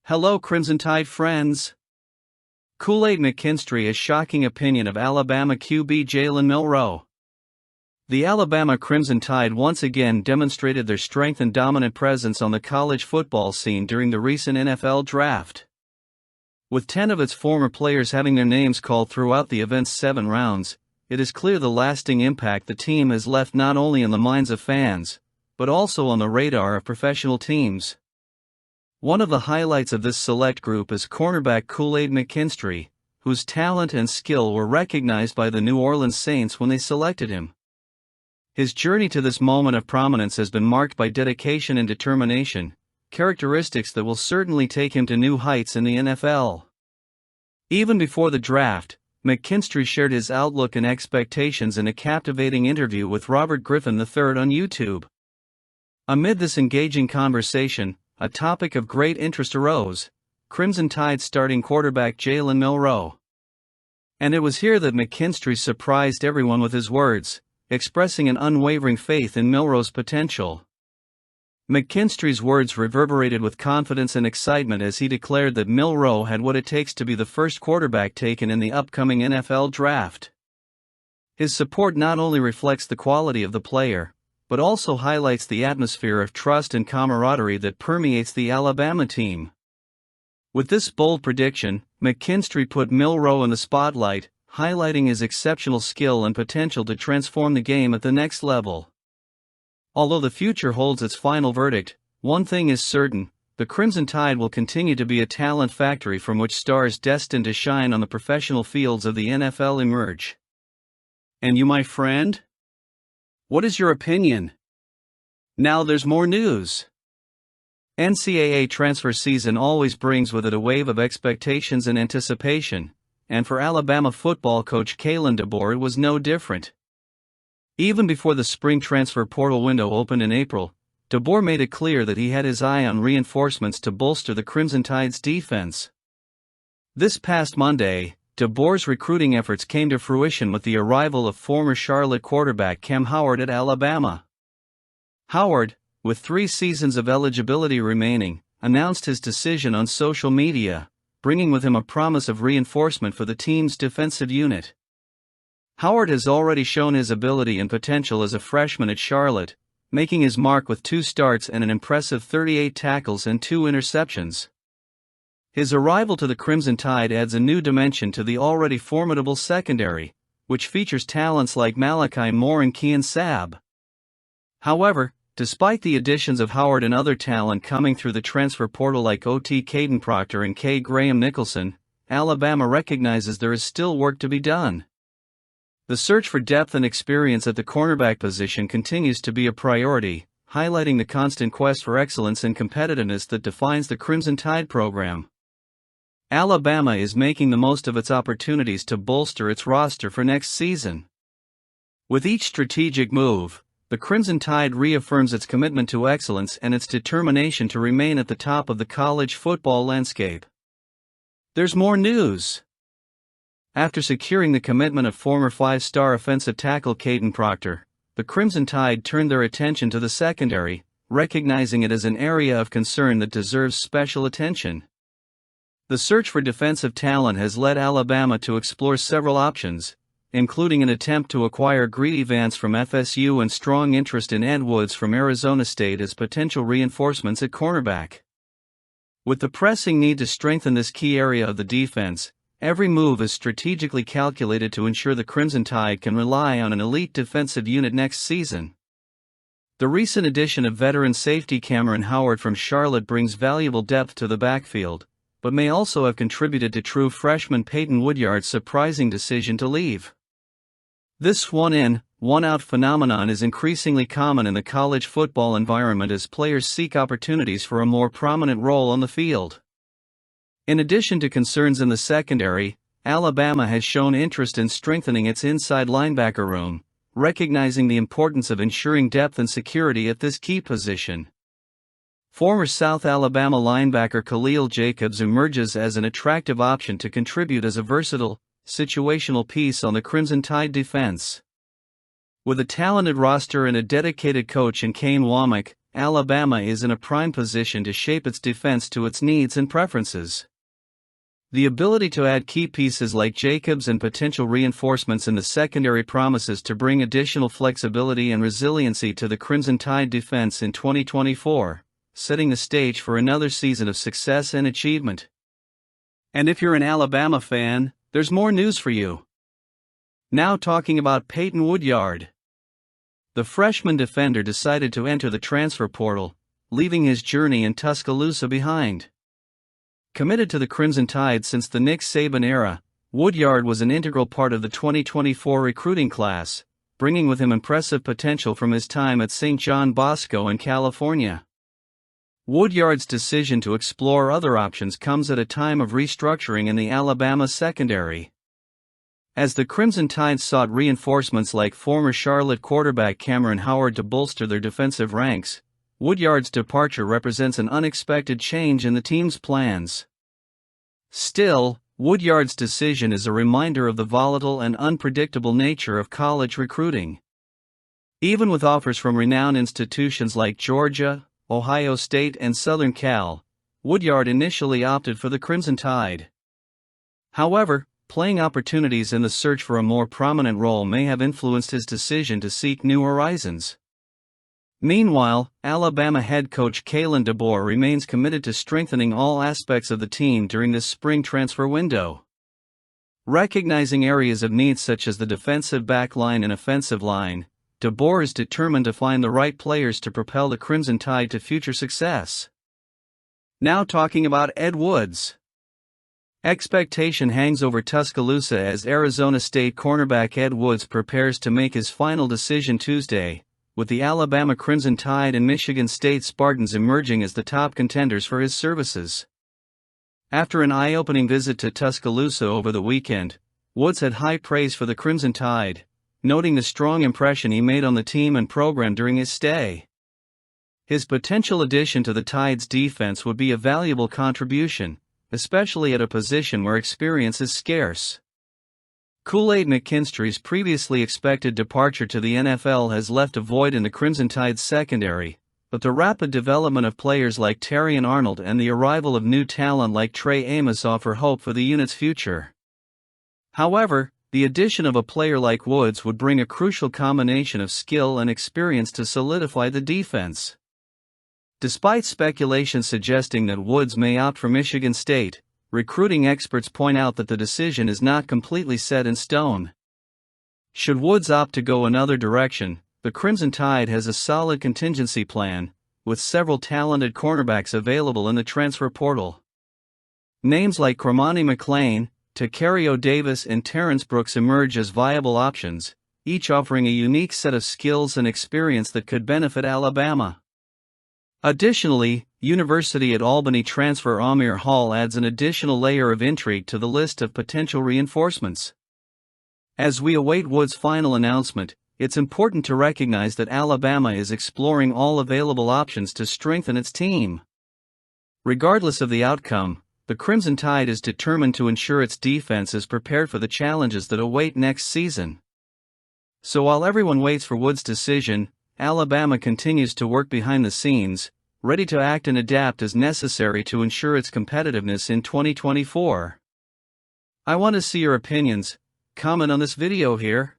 Hello Crimson Tide friends. Kool-Aid McKinstry's shocking opinion of Alabama QB Jalen Milroe. The Alabama Crimson Tide once again demonstrated their strength and dominant presence on the college football scene during the recent NFL draft. With 10 of its former players having their names called throughout the event's 7 rounds, it is clear the lasting impact the team has left not only in the minds of fans, but also on the radar of professional teams. One of the highlights of this select group is cornerback Kool-Aid McKinstry, whose talent and skill were recognized by the New Orleans Saints when they selected him. His journey to this moment of prominence has been marked by dedication and determination, characteristics that will certainly take him to new heights in the NFL. Even before the draft, McKinstry shared his outlook and expectations in a captivating interview with Robert Griffin III on YouTube. Amid this engaging conversation, a topic of great interest arose: Crimson Tide starting quarterback Jalen Milroe. And it was here that McKinstry surprised everyone with his words, expressing an unwavering faith in Milroe's potential. McKinstry's words reverberated with confidence and excitement as he declared that Milroe had what it takes to be the first quarterback taken in the upcoming NFL draft. His support not only reflects the quality of the player, but also highlights the atmosphere of trust and camaraderie that permeates the Alabama team. With this bold prediction, McKinstry put Milroe in the spotlight, highlighting his exceptional skill and potential to transform the game at the next level. Although the future holds its final verdict, one thing is certain: the Crimson Tide will continue to be a talent factory from which stars destined to shine on the professional fields of the NFL emerge. And you, my friend? What is your opinion? Now there's more news. NCAA transfer season always brings with it a wave of expectations and anticipation, and for Alabama football coach Kalen DeBoer it was no different. Even before the spring transfer portal window opened in April, DeBoer made it clear that he had his eye on reinforcements to bolster the Crimson Tide's defense. This past Monday, DeBoer's recruiting efforts came to fruition with the arrival of former Charlotte quarterback Cam Howard at Alabama. Howard, with 3 seasons of eligibility remaining, announced his decision on social media, bringing with him a promise of reinforcement for the team's defensive unit. Howard has already shown his ability and potential as a freshman at Charlotte, making his mark with 2 starts and an impressive 38 tackles and 2 interceptions. His arrival to the Crimson Tide adds a new dimension to the already formidable secondary, which features talents like Malachi Moore and Kean Sabb. However, despite the additions of Howard and other talent coming through the transfer portal like O.T. Caden Proctor and K. Graham Nicholson, Alabama recognizes there is still work to be done. The search for depth and experience at the cornerback position continues to be a priority, highlighting the constant quest for excellence and competitiveness that defines the Crimson Tide program. Alabama is making the most of its opportunities to bolster its roster for next season. With each strategic move, the Crimson Tide reaffirms its commitment to excellence and its determination to remain at the top of the college football landscape. There's more news. After securing the commitment of former 5-star offensive tackle Caden Proctor, the Crimson Tide turned their attention to the secondary, recognizing it as an area of concern that deserves special attention. The search for defensive talent has led Alabama to explore several options, including an attempt to acquire Greedy Vance from FSU and strong interest in Ed Woods from Arizona State as potential reinforcements at cornerback. With the pressing need to strengthen this key area of the defense, every move is strategically calculated to ensure the Crimson Tide can rely on an elite defensive unit next season. The recent addition of veteran safety Cameron Howard from Charlotte brings valuable depth to the backfield, but may also have contributed to true freshman Peyton Woodyard's surprising decision to leave. This one-in, one-out phenomenon is increasingly common in the college football environment as players seek opportunities for a more prominent role on the field. In addition to concerns in the secondary, Alabama has shown interest in strengthening its inside linebacker room, recognizing the importance of ensuring depth and security at this key position. Former South Alabama linebacker Khil Jacobs emerges as an attractive option to contribute as a versatile, situational piece on the Crimson Tide defense. With a talented roster and a dedicated coach in Kane Womack, Alabama is in a prime position to shape its defense to its needs and preferences. The ability to add key pieces like Jacobs and potential reinforcements in the secondary promises to bring additional flexibility and resiliency to the Crimson Tide defense in 2024, setting the stage for another season of success and achievement. And if you're an Alabama fan, there's more news for you. Now talking about Peyton Woodyard. The freshman defender decided to enter the transfer portal, leaving his journey in Tuscaloosa behind. Committed to the Crimson Tide since the Nick Saban era, Woodyard was an integral part of the 2024 recruiting class, bringing with him impressive potential from his time at St. John Bosco in California. Woodyard's decision to explore other options comes at a time of restructuring in the Alabama secondary. As the Crimson Tide sought reinforcements like former Charlotte quarterback Cameron Howard to bolster their defensive ranks, Woodyard's departure represents an unexpected change in the team's plans. Still, Woodyard's decision is a reminder of the volatile and unpredictable nature of college recruiting. Even with offers from renowned institutions like Georgia, Ohio State, and Southern Cal, Woodyard initially opted for the Crimson Tide. However, playing opportunities in the search for a more prominent role may have influenced his decision to seek new horizons. Meanwhile, Alabama head coach Kalen DeBoer remains committed to strengthening all aspects of the team during this spring transfer window. Recognizing areas of need such as the defensive back line and offensive line, DeBoer is determined to find the right players to propel the Crimson Tide to future success. Now talking about Ed Woods. Expectation hangs over Tuscaloosa as Arizona State cornerback Ed Woods prepares to make his final decision Tuesday, with the Alabama Crimson Tide and Michigan State Spartans emerging as the top contenders for his services. After an eye-opening visit to Tuscaloosa over the weekend, Woods had high praise for the Crimson Tide, noting the strong impression he made on the team and program during his stay. His potential addition to the Tide's defense would be a valuable contribution, especially at a position where experience is scarce. Kool-Aid McKinstry's previously expected departure to the NFL has left a void in the Crimson Tide's secondary, but the rapid development of players like Terrion Arnold and the arrival of new talent like Trey Amos offer hope for the unit's future. However, the addition of a player like Woods would bring a crucial combination of skill and experience to solidify the defense. Despite speculation suggesting that Woods may opt for Michigan State, recruiting experts point out that the decision is not completely set in stone. Should Woods opt to go another direction, the Crimson Tide has a solid contingency plan, with several talented cornerbacks available in the transfer portal. Names like Cormani McClain, Tacario Davis, and Terrence Brooks emerge as viable options, each offering a unique set of skills and experience that could benefit Alabama. Additionally, University at Albany transfer Amir Hall adds an additional layer of intrigue to the list of potential reinforcements. As we await Woods' final announcement, it's important to recognize that Alabama is exploring all available options to strengthen its team. Regardless of the outcome, the Crimson Tide is determined to ensure its defense is prepared for the challenges that await next season. So while everyone waits for Woods' decision, Alabama continues to work behind the scenes, ready to act and adapt as necessary to ensure its competitiveness in 2024. I want to see your opinions. Comment on this video here.